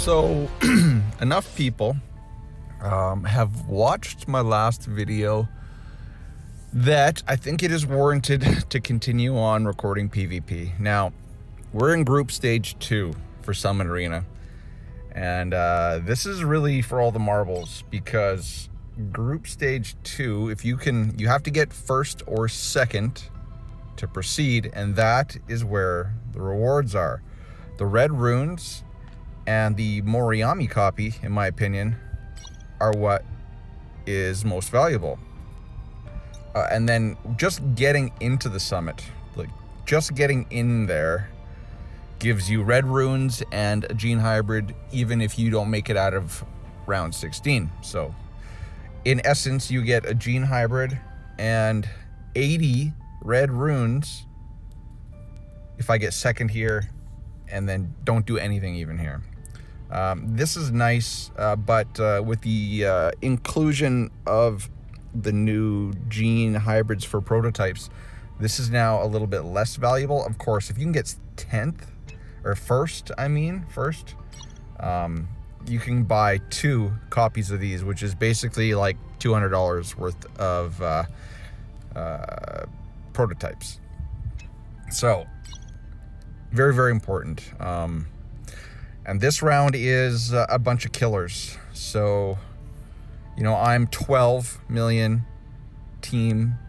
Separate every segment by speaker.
Speaker 1: So enough people have watched my last video that I think it is warranted to continue on recording PvP. Now, we're in group stage 2 for Summon Arena. And this is really for all the marbles, because group stage 2, if you have to get first or second to proceed, and that is where the rewards are. The red runes and the Moriyami copy, in my opinion, are what is most valuable. And then just getting into the summit, like just getting in there, gives you red runes and a gene hybrid, even if you don't make it out of round 16. So in essence, you get a gene hybrid and 80 red runes if I get second here and then don't do anything even here. This is nice, but with the inclusion of the new gene hybrids for prototypes, this is now a little bit less valuable. Of course, if you can get 10th, or first, you can buy 2 copies of these, which is basically like $200 worth of prototypes. So, very, very important. And this round is a bunch of killers. So, you know, I'm 12 million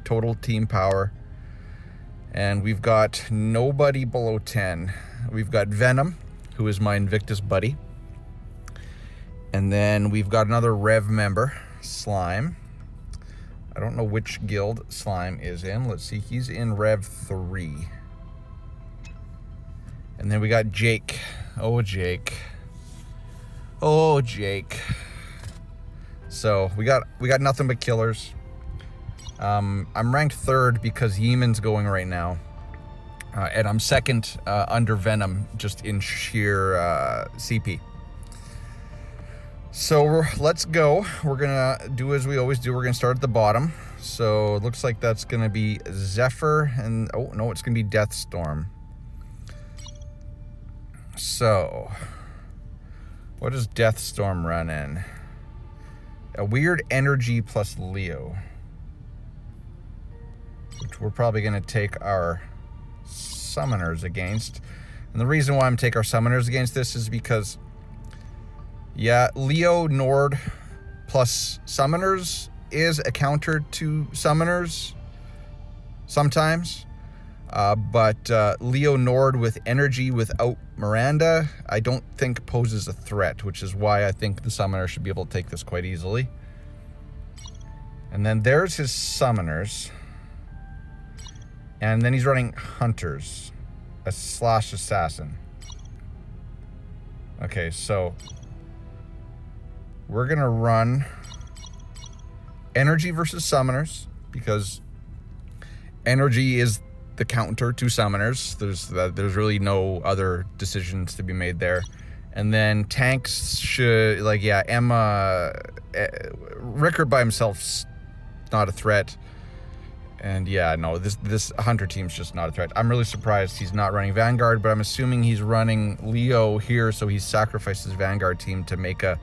Speaker 1: total team power. And we've got nobody below 10. We've got Venom, who is my Invictus buddy. And then we've got another Rev member, Slime. I don't know which guild Slime is in. Let's see, he's in Rev 3. And then we got Jake. Oh, Jake. Oh, Jake. So we got nothing but killers. I'm ranked 3rd because Yeeman's going right now. And I'm 2nd under Venom, just in sheer CP. So let's go. We're gonna do as we always do. We're gonna start at the bottom. So it looks like that's gonna be Zephyr, and oh no, it's gonna be Deathstorm. So what does Deathstorm run in? A weird energy plus Leo, which we're probably gonna take our summoners against. And the reason why I'm taking our summoners against this is because, yeah, Leo Nord plus summoners is a counter to summoners sometimes. But Leo Nord with energy without Miranda, I don't think poses a threat, which is why I think the summoner should be able to take this quite easily. And then there's his summoners. And then he's running Hunters, a slash assassin. Okay, so we're gonna run energy versus summoners, because energy is the counter to summoners. There's really no other decisions to be made there. And then tanks should, like, yeah, Emma, Rickard by himself's not a threat. And yeah, no, this Hunter team's just not a threat. I'm really surprised he's not running Vanguard, but I'm assuming he's running Leo here, so he sacrificed his Vanguard team to make a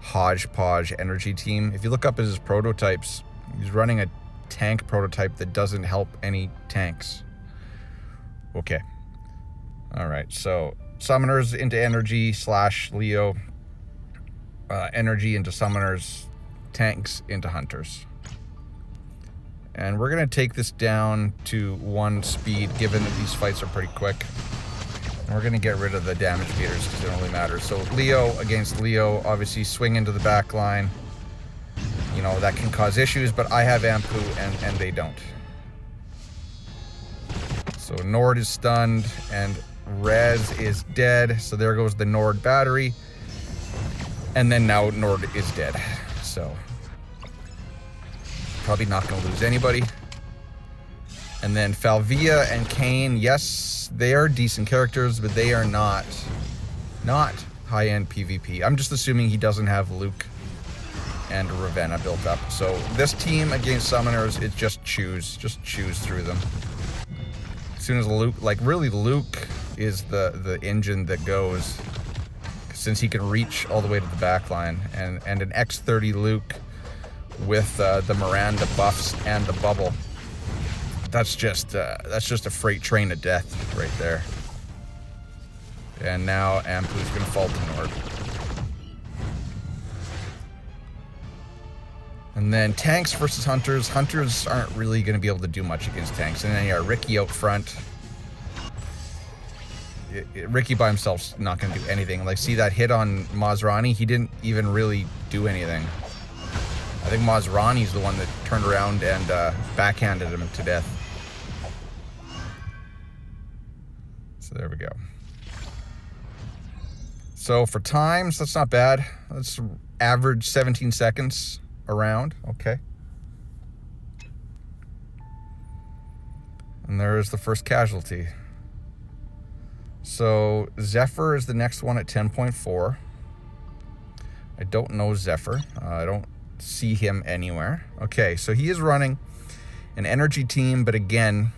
Speaker 1: hodgepodge energy team. If you look up his prototypes, he's running a tank prototype that doesn't help any tanks. Okay. All right, so summoners into energy slash Leo, energy into summoners, tanks into hunters. And we're gonna take this down to 1 speed, given that these fights are pretty quick. And we're gonna get rid of the damage meters because they don't really matter. So Leo against Leo, obviously swing into the back line. You know, that can cause issues, but I have Ampu and they don't. So Nord is stunned and Rez is dead. So there goes the Nord battery. And then now Nord is dead. So probably not going to lose anybody. And then Falvia and Kane, yes, they are decent characters, but they are not high-end PvP. I'm just assuming he doesn't have Luke and Ravenna built up. So this team against summoners, it's just choose through them. As soon as Luke, like really Luke is the engine that goes. since he can reach all the way to the back line. And an X30 Luke with the Miranda buffs and the bubble. That's just a freight train of death right there. And now Ampu's gonna fall to Nord. And then tanks versus hunters. Hunters aren't really gonna be able to do much against tanks. And then Ricky out front. Ricky by himself's not gonna do anything. Like, see that hit on Masrani? He didn't even really do anything. I think Masrani's the one that turned around and backhanded him to death. So there we go. So for times, that's not bad. Let's average 17 seconds around. Okay. And there's the first casualty. So Zephyr is the next one at 10.4. I don't know Zephyr. I don't see him anywhere. Okay, so he is running an energy team, but again,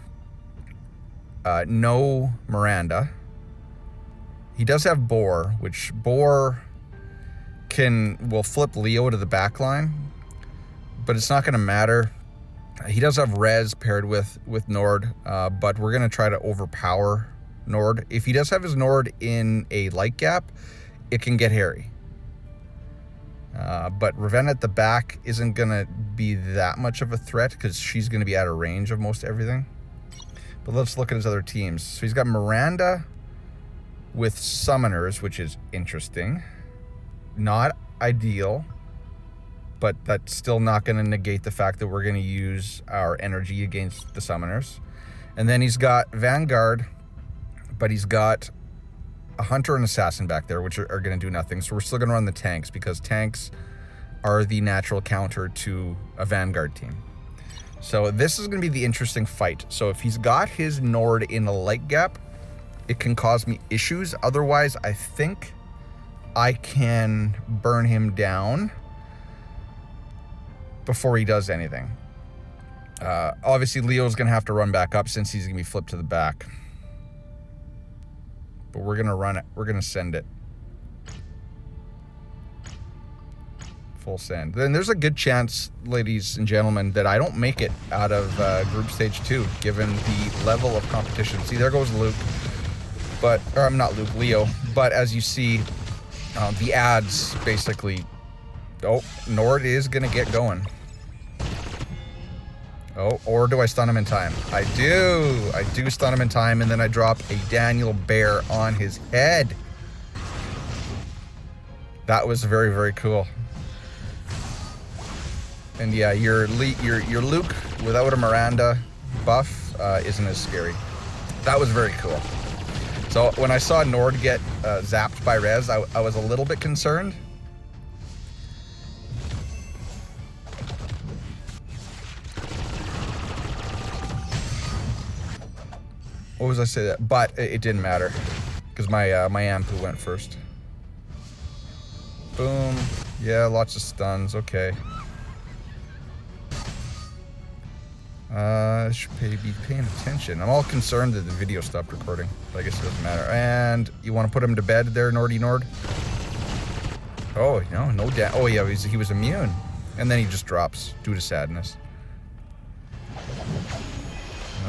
Speaker 1: no Miranda. He does have Boar, which Boar will flip Leo to the back line, but it's not going to matter. He does have Rez paired with Nord, but we're going to try to overpower Nord. If he does have his Nord in a light gap, it can get hairy. But Ravenna at the back isn't going to be that much of a threat because she's going to be out of range of most everything. But let's look at his other teams. So he's got Miranda with Summoners, which is interesting. Not ideal, but that's still not going to negate the fact that we're going to use our energy against the Summoners. And then he's got Vanguard, but he's got a Hunter and Assassin back there, which are going to do nothing. So we're still going to run the tanks because tanks are the natural counter to a Vanguard team. So this is going to be the interesting fight. So if he's got his Nord in a light gap, it can cause me issues. Otherwise, I think I can burn him down before he does anything. Obviously, Leo's going to have to run back up since he's going to be flipped to the back. But we're going to run it. We're going to send it. Full send. Then there's a good chance, ladies and gentlemen, that I don't make it out of group stage 2, given the level of competition. See, there goes Luke. But, or I'm not Luke, Leo. But as you see, the ads basically... Oh, Nord is going to get going. Oh, or do I stun him in time? I do. I do stun him in time, and then I drop a Daniel Bear on his head. That was very, very cool. And yeah, your Luke without a Miranda buff isn't as scary. That was very cool. So when I saw Nord get zapped by Rez, I was a little bit concerned. What was I say that? But it didn't matter because my Ampu went first. Boom. Yeah, lots of stuns. Okay. Should be paying attention. I'm all concerned that the video stopped recording, but I guess it doesn't matter. And you want to put him to bed there, Nordy Nord? Oh, no damage. Oh yeah, he was immune. And then he just drops due to sadness.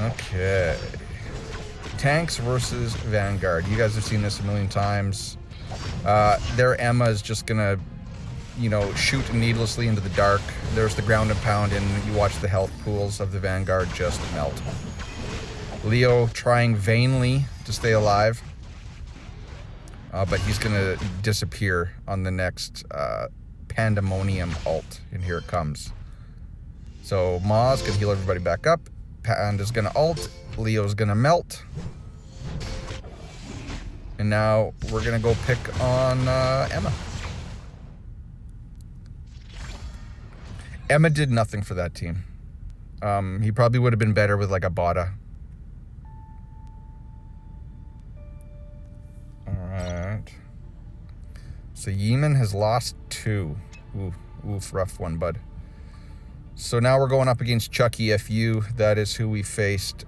Speaker 1: Okay. Tanks versus Vanguard. You guys have seen this a million times. Their Emma is just gonna, shoot needlessly into the dark. There's the ground and pound, and you watch the health pools of the Vanguard just melt. Leo trying vainly to stay alive, but he's gonna disappear on the next Pandemonium ult, and here it comes. So Ma's gonna heal everybody back up. Panda's gonna ult. Leo's gonna melt. And now we're gonna go pick on Emma. Emma did nothing for that team. He probably would have been better with like a Bada. Alright. So Yeeman has lost 2. Oof, rough one, bud. So now we're going up against Chucky FU. That is who we faced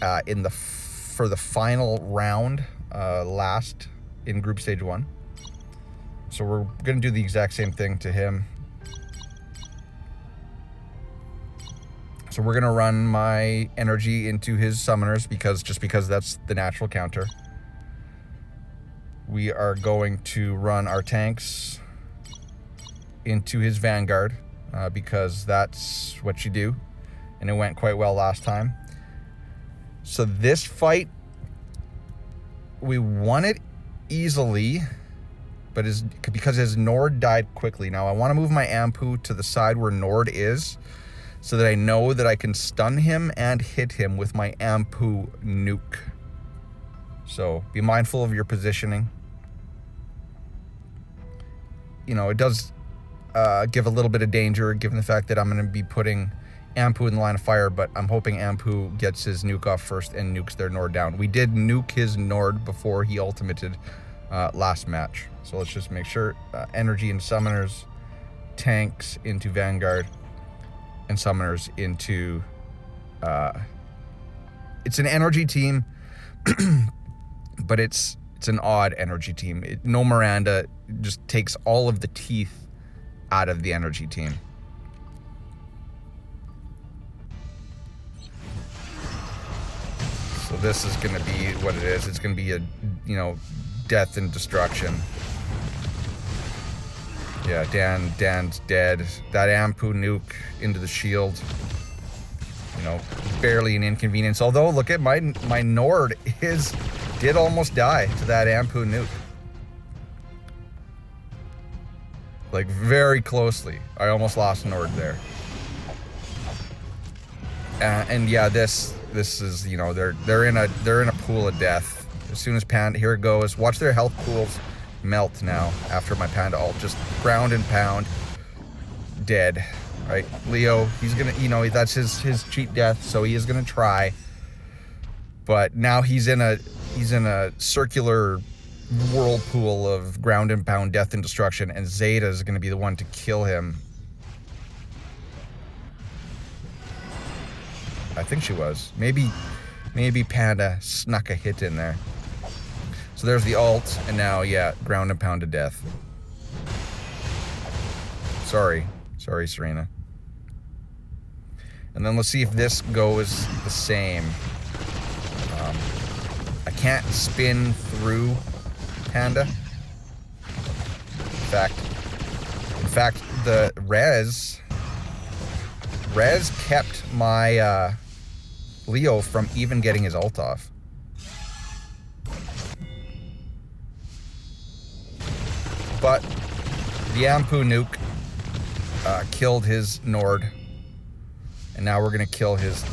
Speaker 1: for the final round, last in group stage 1. So we're going to do the exact same thing to him. So we're going to run my energy into his summoners because that's the natural counter. We are going to run our tanks into his Vanguard because that's what you do. And it went quite well last time. So this fight, we won it easily, but because his Nord died quickly. Now I want to move my Ampu to the side where Nord is so that I know that I can stun him and hit him with my Ampu nuke. So be mindful of your positioning. You know, it does give a little bit of danger given the fact that I'm going to be putting Ampu in the line of fire, but I'm hoping Ampu gets his nuke off first and nukes their Nord down. We did nuke his Nord before he ultimated last match. So let's just make sure energy and summoners, tanks into Vanguard, and summoners into... it's an energy team, but it's an odd energy team. No Miranda just takes all of the teeth out of the energy team. So this is going to be what it is. It's going to be a, you know, death and destruction. Yeah, Dan's dead. That Ampu nuke into the shield. You know, barely an inconvenience. Although, look at my Nord did almost die to that Ampu nuke. Like very closely. I almost lost Nord there. And yeah, this is, you know, they're in a pool of death. As soon as Panda, here it goes. Watch their health pools melt now after my Panda ult. Just ground and pound. Dead. Right? Leo, he's gonna, you know, that's his cheat death, so he is gonna try. But now he's in a circular whirlpool of ground and pound death and destruction, and Zeta is gonna be the one to kill him. I think she was. Maybe Panda snuck a hit in there. So there's the ult, and now, yeah, ground and pound to death. Sorry, Serena. And then let's see if this goes the same. I can't spin through Panda. In fact, the Rez kept my Leo from even getting his ult off. But the Ampu nuke killed his Nord. And now we're going to kill his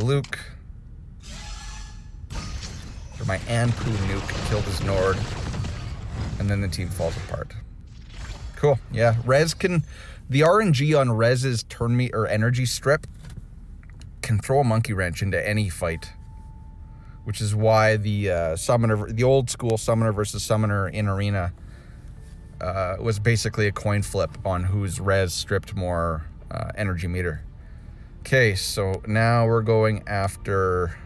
Speaker 1: Luke. Or my Ampu nuke killed his Nord. And then the team falls apart. Cool. Yeah, the RNG on Rez's energy strip can throw a monkey wrench into any fight, which is why the old school summoner versus summoner in arena was basically a coin flip on whose Rez stripped more energy meter. Okay, so now we're going after.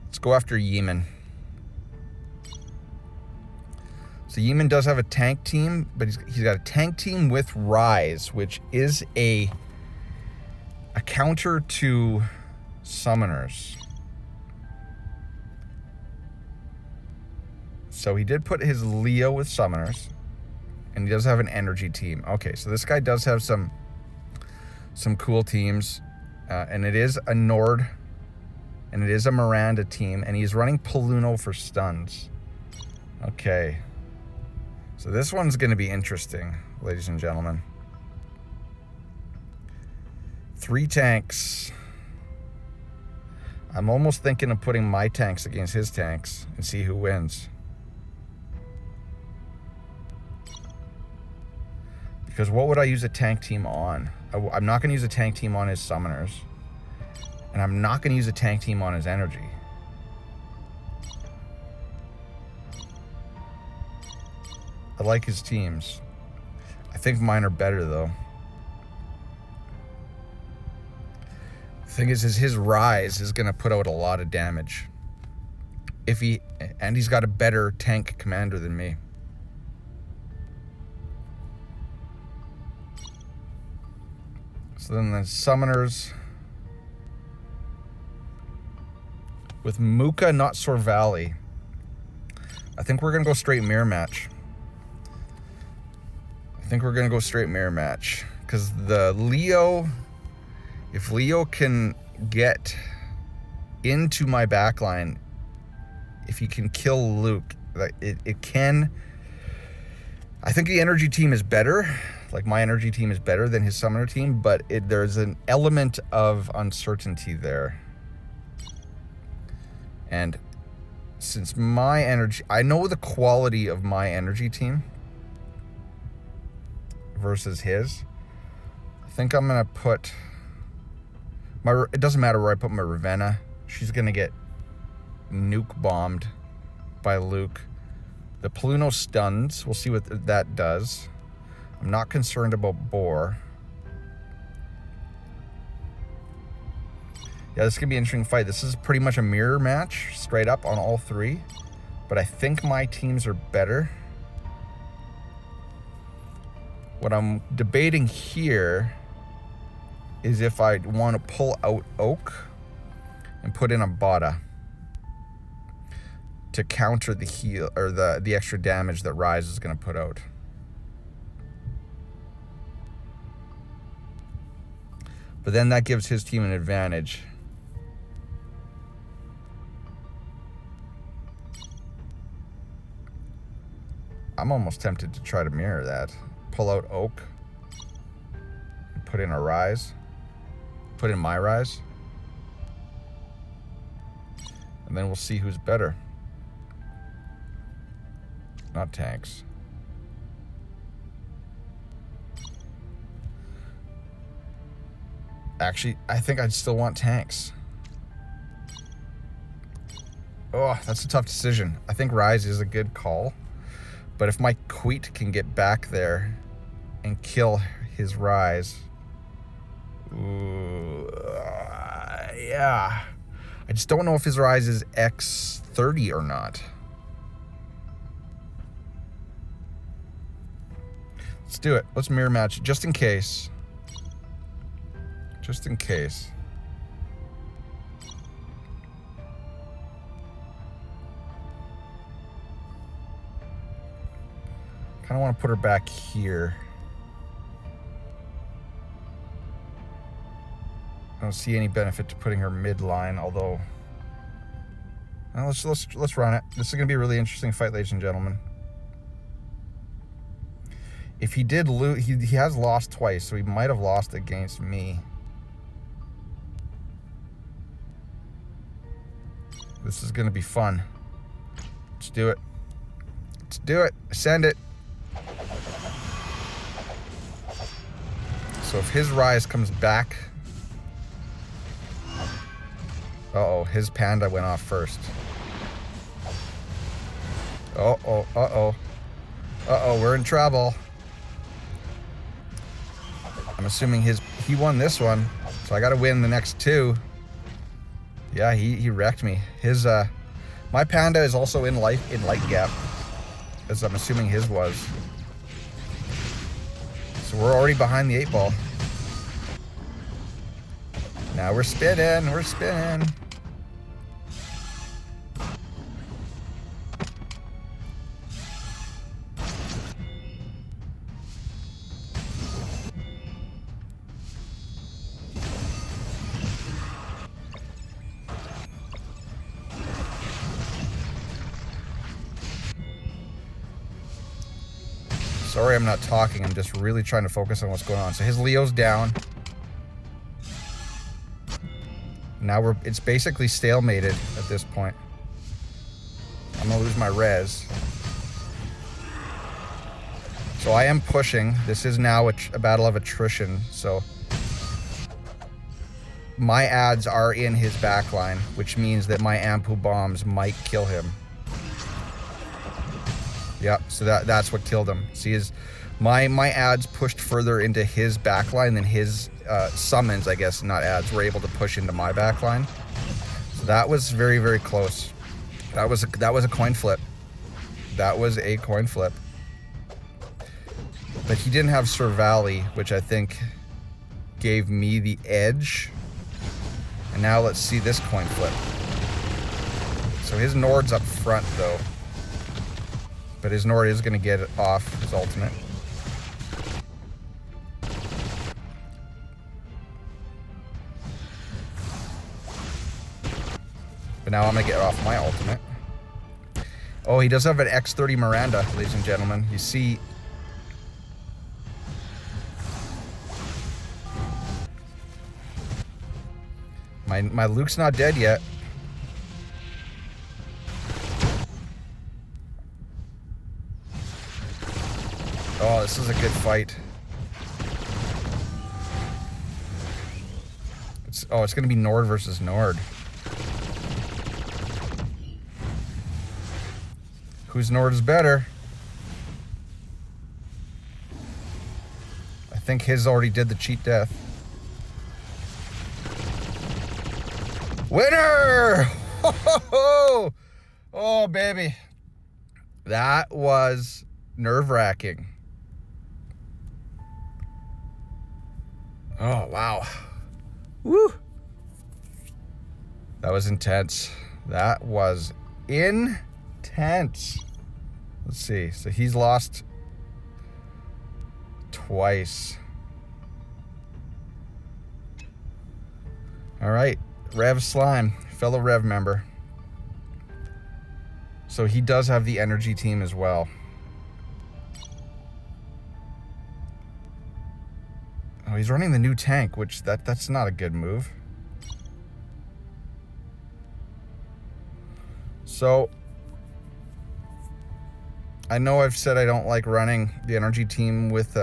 Speaker 1: Let's go after Yeeman. So Yeeman does have a tank team, but he's got a tank team with Rise, which is a counter to summoners. So he did put his Leo with summoners, and he does have an energy team. Okay, so this guy does have some cool teams, and it is a Nord, and it is a Miranda team, and he's running Paluno for stuns. Okay. So this one's going to be interesting, ladies and gentlemen. 3 tanks. I'm almost thinking of putting my tanks against his tanks and see who wins. Because what would I use a tank team on? I'm not going to use a tank team on his summoners. And I'm not going to use a tank team on his energy. I like his teams. I think mine are better, though. The thing is his Rise is going to put out a lot of damage. And he's got a better tank commander than me. So then the summoners with Muka, not Sorvali. I think we're gonna go straight mirror match. Because the Leo, if Leo can get into my backline, if he can kill Luke, it can. I think the energy team is better. Like, my energy team is better than his summoner team, but there's an element of uncertainty there. And since my energy, I know the quality of my energy team versus his. I think I'm gonna put my, it doesn't matter where I put my Ravenna. She's gonna get nuke bombed by Luke. The Paluno stuns, we'll see what that does. I'm not concerned about Boar. Yeah, this is gonna be an interesting fight. This is pretty much a mirror match, straight up on all three. But I think my teams are better. What I'm debating here is if I want to pull out Oak and put in a Bada to counter the heal or the extra damage that Rise is going to put out. But then that gives his team an advantage. I'm almost tempted to try to mirror that. Pull out Oak, put in a Rise, put in my Rise, and then we'll see who's better. Not tanks. Actually, I think I'd still want tanks. Oh, that's a tough decision. I think Rise is a good call, but if my Queet can get back there and kill his Rise, yeah. I just don't know if his Rise is X30 or not. Let's do it. Let's mirror match just in case. Just in case. Kind of want to put her back here. I don't see any benefit to putting her midline, although well, let's run it. This is going to be a really interesting fight, ladies and gentlemen. If he did lose, he has lost twice, so he might have lost against me. This is going to be fun. Let's do it. Let's do it. Send it. So if his Rise comes back... Uh-oh, his Panda went off first. Uh-oh, uh-oh. Uh-oh, we're in trouble. I'm assuming he won this one, so I gotta win the next two. Yeah, he wrecked me. His my Panda is also in light gap, as I'm assuming his was. So we're already behind the 8 ball. Now we're spinning, we're spinning. Sorry I'm not talking, I'm just really trying to focus on what's going on. So his Leo's down. Now it's basically stalemated at this point. I'm gonna lose my res. So I am pushing. This is now a battle of attrition, so my ads are in his backline, which means that my Ampu bombs might kill him. Yep, so that's what killed him. See, my ads pushed further into his backline than his summons, I guess, not ads, were able to push into my backline. So that was very, very close. That was a coin flip. That was a coin flip. But he didn't have Sir Valley, which I think gave me the edge. And now let's see this coin flip. So his Nord's up front though. But his Nord is going to get it off his ultimate. But now I'm going to get off my ultimate. Oh, he does have an X30 Miranda, ladies and gentlemen. You see... My Luke's not dead yet. Oh, this is a good fight. It's going to be Nord versus Nord. Whose Nord is better? I think his already did the cheat death. Winner! Oh, baby. That was nerve-wracking. Oh, wow. Woo! That was intense. That was intense. Let's see. So he's lost twice. All right. Rev Slime, fellow Rev member. So he does have the energy team as well. Oh, he's running the new tank, which that's not a good move. So I know I've said I don't like running the energy team with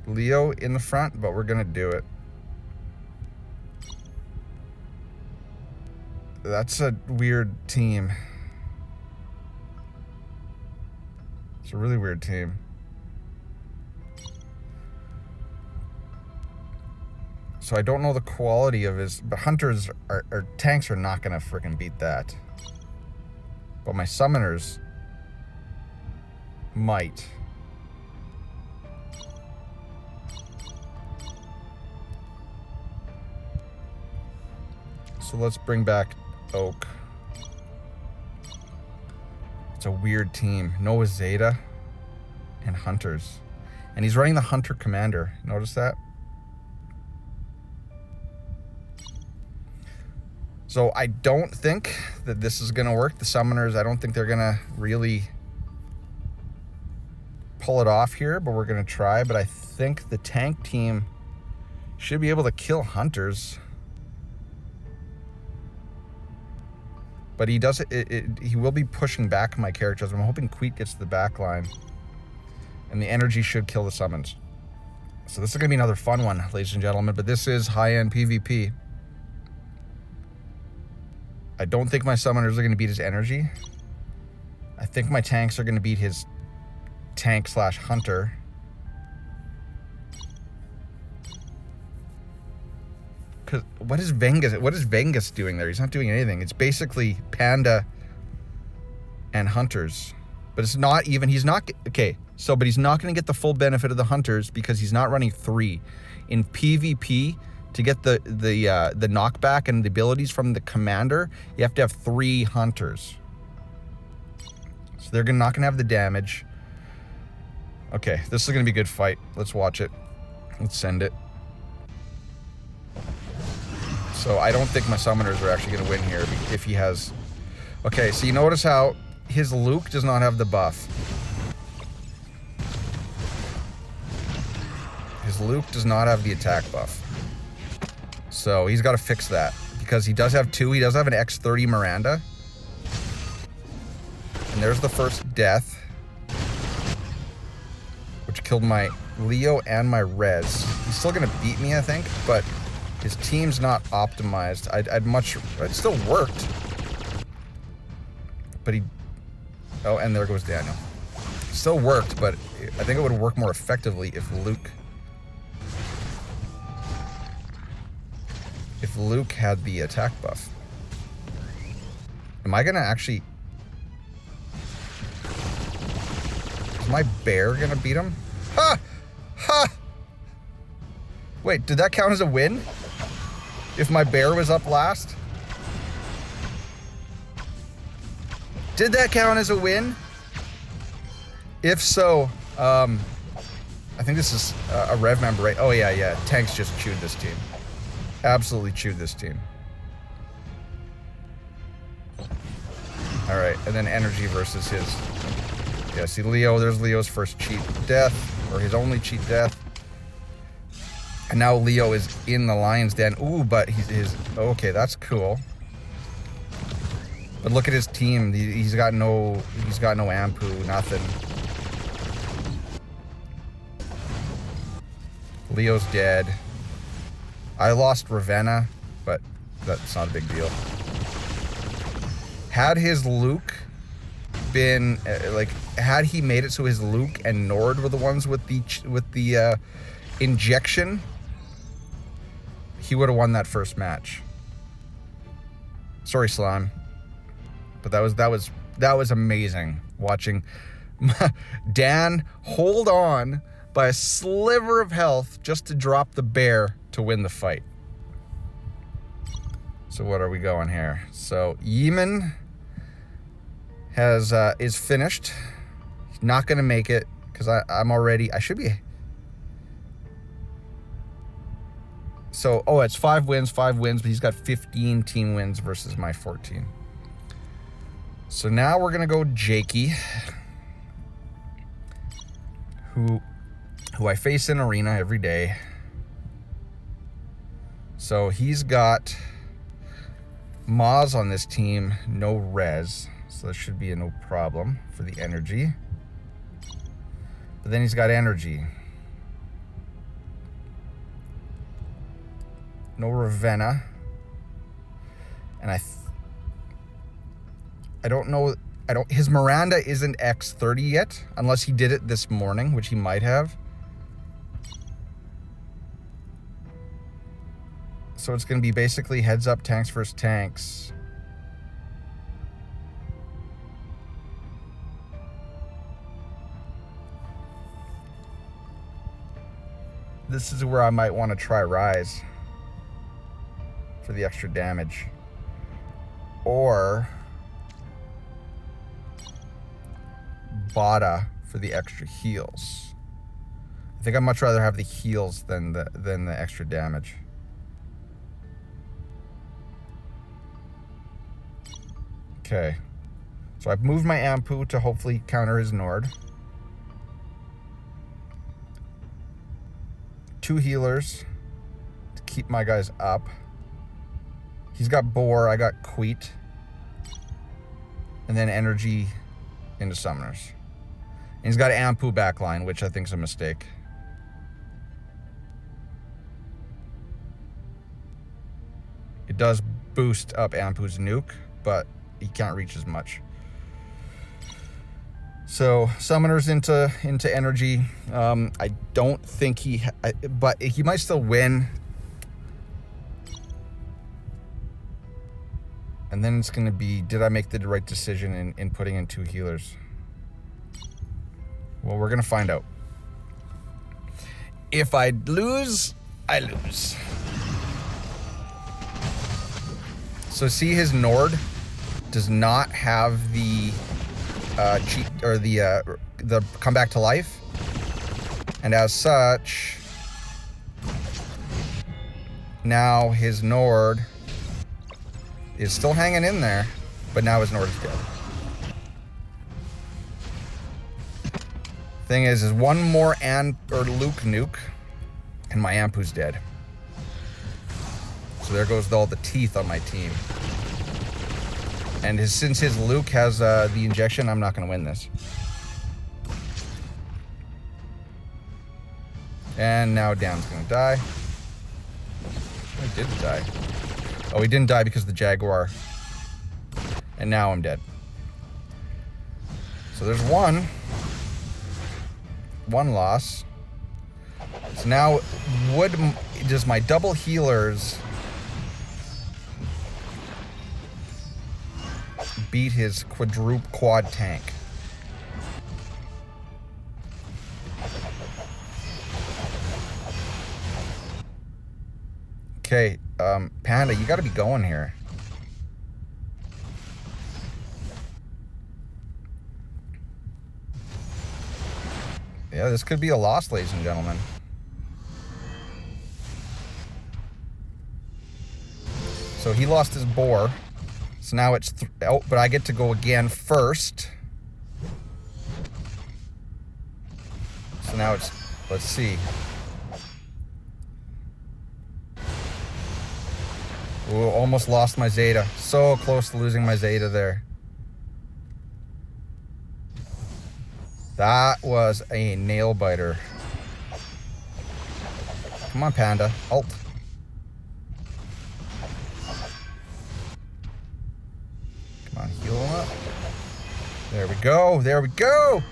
Speaker 1: Leo in the front, but we're gonna do it. That's a weird team. It's a really weird team. So I don't know the quality of his, but hunters or tanks are not gonna freaking beat that. But my summoners might. So let's bring back Oak. It's a weird team. Noah Zeta and Hunters. And he's running the Hunter Commander. Notice that? So I don't think that this is going to work. The Summoners, I don't think they're going to really pull it off here, but we're going to try. But I think the tank team should be able to kill Hunters. But he does he will be pushing back my characters. I'm hoping Queet gets to the back line. And the energy should kill the summons. So this is going to be another fun one, ladies and gentlemen. But this is high-end PvP. I don't think my summoners are going to beat his energy. I think my tanks are going to beat his tank/hunter. Because what is Vengus doing there? He's not doing anything. It's basically Panda and Hunters. But it's not even, he's not, okay, so, but he's not going to get the full benefit of the Hunters because he's not running 3. In PvP, to get the knockback and the abilities from the commander, you have to have 3 Hunters. So they're not going to have the damage. Okay, this is going to be a good fight. Let's watch it. Let's send it. So I don't think my summoners are actually going to win here if he has... Okay, so you notice how his Luke does not have the buff. His Luke does not have the attack buff. So he's got to fix that. Because he does have 2. He does have an X30 Miranda. And there's the first death. Which killed my Leo and my Rez. He's still going to beat me, I think. But his team's not optimized. It still worked. But he... Oh, and there goes Daniel. It still worked, but I think it would work more effectively if Luke had the attack buff. Am I gonna actually... Is my bear gonna beat him? Ha! Ha! Wait, did that count as a win? If my bear was up last? Did that count as a win? If so, I think this is a Rev member, right? Oh yeah. Tanks just chewed this team. Absolutely chewed this team. All right, and then energy versus his. Yeah, see Leo, there's Leo's first cheat death, or his only cheat death. And now Leo is in the lion's den. Ooh, but okay, that's cool. But look at his team. He's got no Ampu, nothing. Leo's dead. I lost Ravenna, but that's not a big deal. Had his Luke been had he made it so his Luke and Nord were the ones with the injection, he would have won that first match. Sorry, Slime, but that was amazing watching Dan hold on by a sliver of health just to drop the bear to win the fight. So what are we going here? So Yeeman is finished. He's not gonna make it because I should be. So it's 5 wins, but he's got 15 team wins versus my 14. So now we're gonna go Jakey, who I face in arena every day. So he's got Maz on this team, no res, so that should be no problem for the energy. But then he's got energy. No Ravenna. And I don't know, his Miranda isn't X30 yet, unless he did it this morning, which he might have. So it's going to be basically heads up tanks versus tanks. This is where I might want to try Rise for the extra damage. Or Bada for the extra heals. I think I'd much rather have the heals than the extra damage. Okay, so I've moved my Ampu to hopefully counter his Nord. 2 healers to keep my guys up. He's got Boar, I got Queet. And then energy into summoners. And he's got Ampu backline, which I think is a mistake. It does boost up Ampu's nuke, but he can't reach as much. So summoners into energy. I don't think but he might still win. And then it's going to be, did I make the right decision in putting in 2 healers? Well, we're going to find out. If I lose, I lose. So see, his Nord does not have the cheat or the come back to life, and as such, now his Nord is still hanging in there, but now his Nord is dead. Thing is one more Luke nuke, and my Ampu's dead. So there goes all the teeth on my team. And since his Luke has the injection, I'm not going to win this. And now Dan's going to die. Oh, he didn't die. Oh, he didn't die because of the Jaguar. And now I'm dead. So there's one loss. So now, does my double healers beat his quad tank? Okay, Panda, you gotta be going here. Yeah, this could be a loss, ladies and gentlemen. So he lost his boar. So now it's... oh, but I get to go again first. So now it's... let's see. Ooh, almost lost my Zeta. So close to losing my Zeta there. That was a nail biter. Come on, Panda. Halt. Come on, heal him up. There we go. There we go.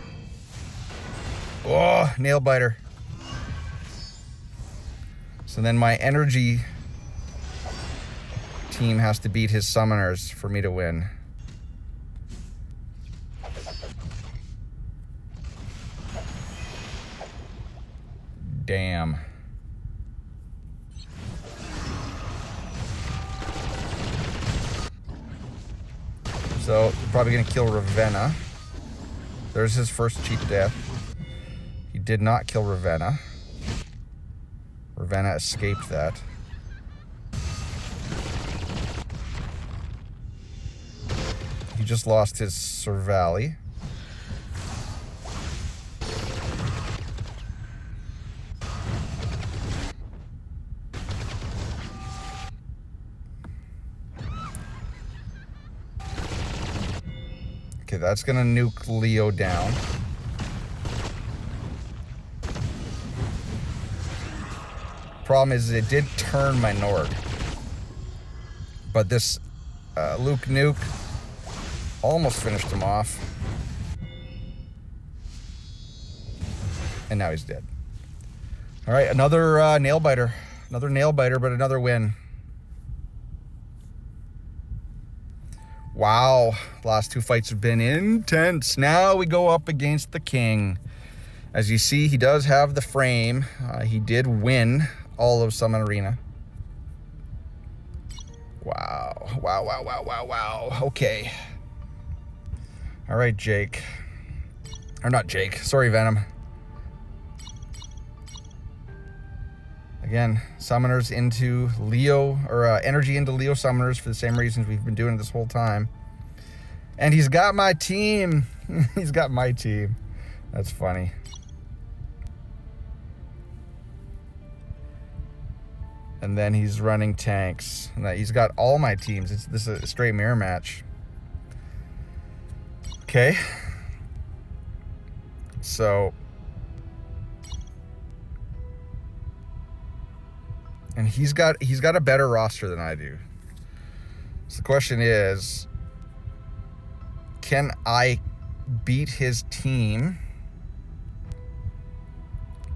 Speaker 1: Oh, nail biter. So then my energy team has to beat his summoners for me to win. Damn. So, probably gonna kill Ravenna. There's his first cheap death. He did not kill Ravenna. Ravenna escaped that. He just lost his Servali. Okay, that's gonna nuke Leo down. Problem is, it did turn my Nord. But this Luke nuke almost finished him off. And now he's dead. Alright, another nail biter. Another nail biter, but another win. Wow, last two fights have been intense. Now we go up against the king. As you see, he does have the frame. He did win all of Summon Arena. Wow, wow, wow, wow, wow, wow. Okay. All right, Jake. Or not Jake, sorry, Venom. Again, summoners into Leo, or energy into Leo summoners for the same reasons we've been doing this whole time. And he's got my team. He's got my team. That's funny. And then he's running tanks. And he's got all my teams. This is a straight mirror match. Okay. So... and he's got a better roster than I do. So the question is, can I beat his team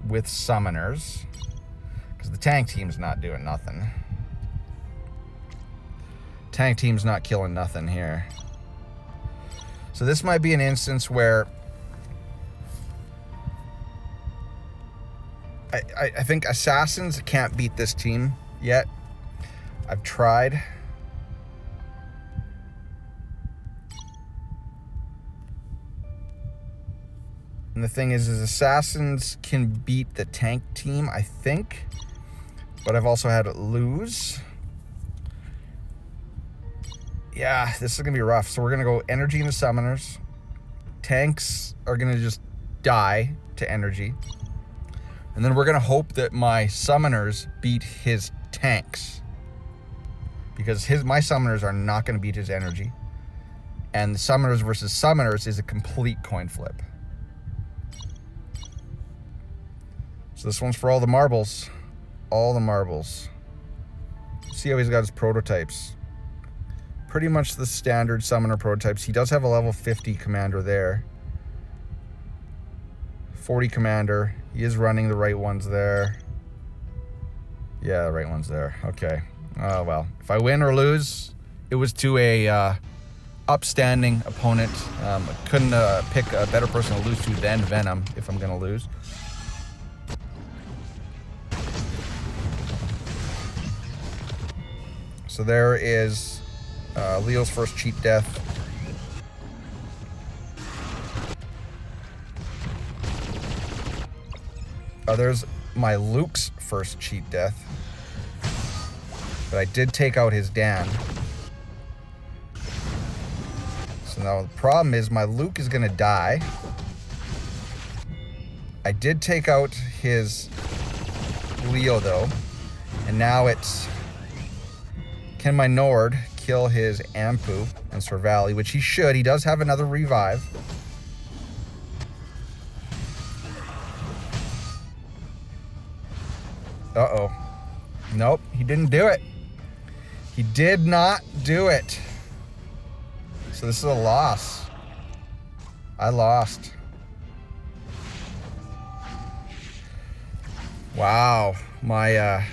Speaker 1: with summoners? Because the tank team's not doing nothing. Tank team's not killing nothing here. So this might be an instance where I think assassins can't beat this team yet. I've tried. And the thing is assassins can beat the tank team, I think. But I've also had it lose. Yeah, this is going to be rough. So we're going to go energy into summoners. Tanks are going to just die to energy. And then we're going to hope that my summoners beat his tanks. Because my summoners are not going to beat his energy. And the summoners versus summoners is a complete coin flip. So this one's for all the marbles. All the marbles. See how he's got his prototypes. Pretty much the standard summoner prototypes. He does have a level 50 commander there. 40 commander. He is running the right ones there. Yeah, the right ones there. Okay. Oh, well. If I win or lose, it was to a upstanding opponent. I couldn't pick a better person to lose to than Venom if I'm going to lose. So there is Leo's first cheat death. There's my Luke's first cheat death. But I did take out his Dan. So now the problem is my Luke is gonna die. I did take out his Leo though. And now it's, can my Nord kill his Ampu and Sorvali, which he should. He does have another revive. Uh-oh. Nope, he didn't do it. He did not do it. So this is a loss. I lost. Wow, my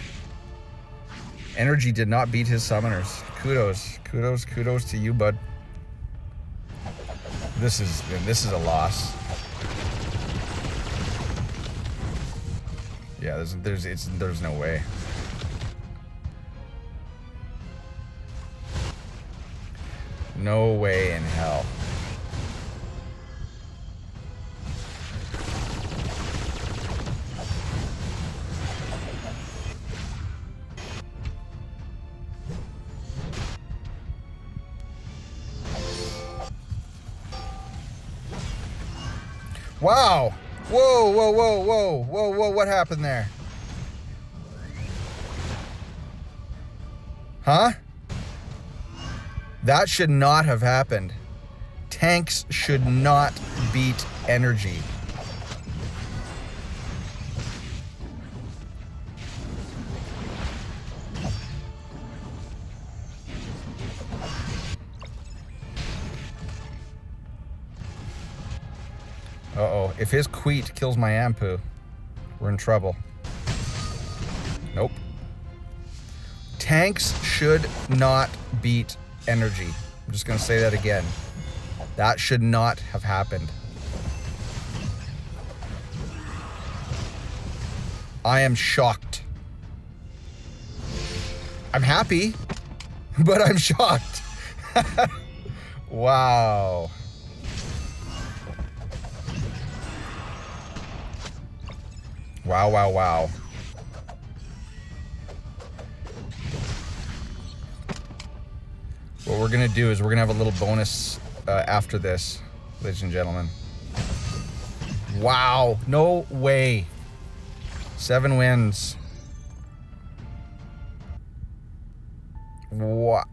Speaker 1: energy did not beat his summoners. Kudos to you, bud. This is a loss. Yeah, there's no way. No way in hell. Wow. Whoa, what happened there? Huh? That should not have happened. Tanks should not beat energy. Uh-oh, if his Queet kills my Ampu, we're in trouble. Nope. Tanks should not beat energy. I'm just gonna say that again. That should not have happened. I am shocked. I'm happy, but I'm shocked. Wow. Wow. What we're gonna do is we're gonna have a little bonus after this, ladies and gentlemen. Wow, no way. 7 wins. Wow,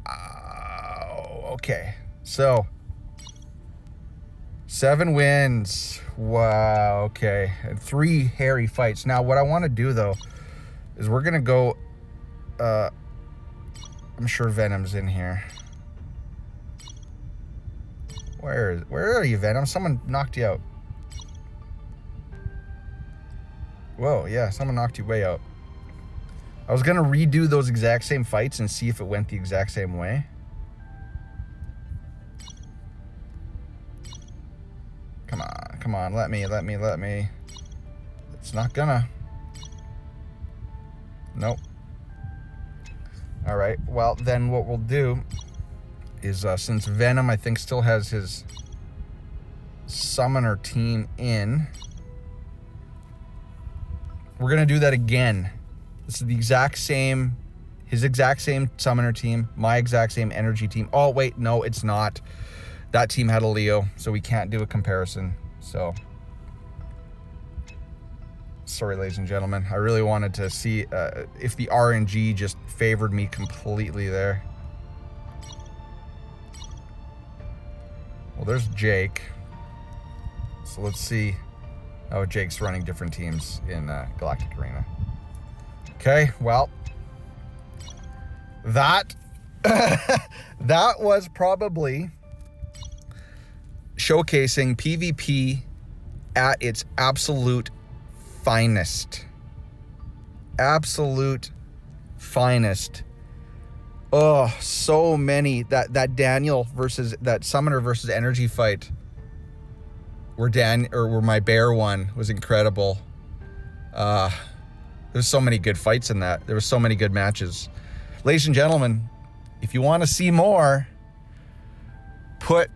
Speaker 1: okay. So, 7 wins. Wow, okay. And 3 hairy fights. Now, what I want to do, though, is we're going to go... I'm sure Venom's in here. Where are you, Venom? Someone knocked you out. Whoa, yeah, someone knocked you way out. I was going to redo those exact same fights and see if it went the exact same way. Come on, let me. It's not gonna. Nope. All right, well, then what we'll do is, since Venom, I think, still has his summoner team in, we're gonna do that again. This is the exact same, his exact same summoner team, my exact same energy team. Oh, wait, no, it's not. That team had a Leo, so we can't do a comparison. So, sorry, ladies and gentlemen. I really wanted to see if the RNG just favored me completely there. Well, there's Jake. So let's see how Jake's running different teams in Galactic Arena. Okay, well, that that was probably showcasing PvP at its absolute finest. Absolute finest. Oh, so many. That Daniel versus that summoner versus energy fight where my bear one was incredible. There's so many good fights in that. There were so many good matches. Ladies and gentlemen, if you want to see more, put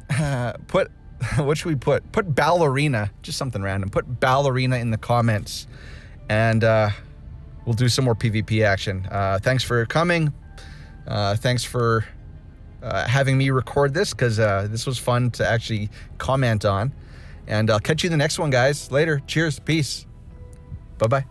Speaker 1: what should we put? Put ballerina, just something random. Put ballerina in the comments, and we'll do some more PvP action. Thanks for coming. Thanks for having me record this, because this was fun to actually comment on. And I'll catch you in the next one, guys. Later. Cheers. Peace. Bye-bye.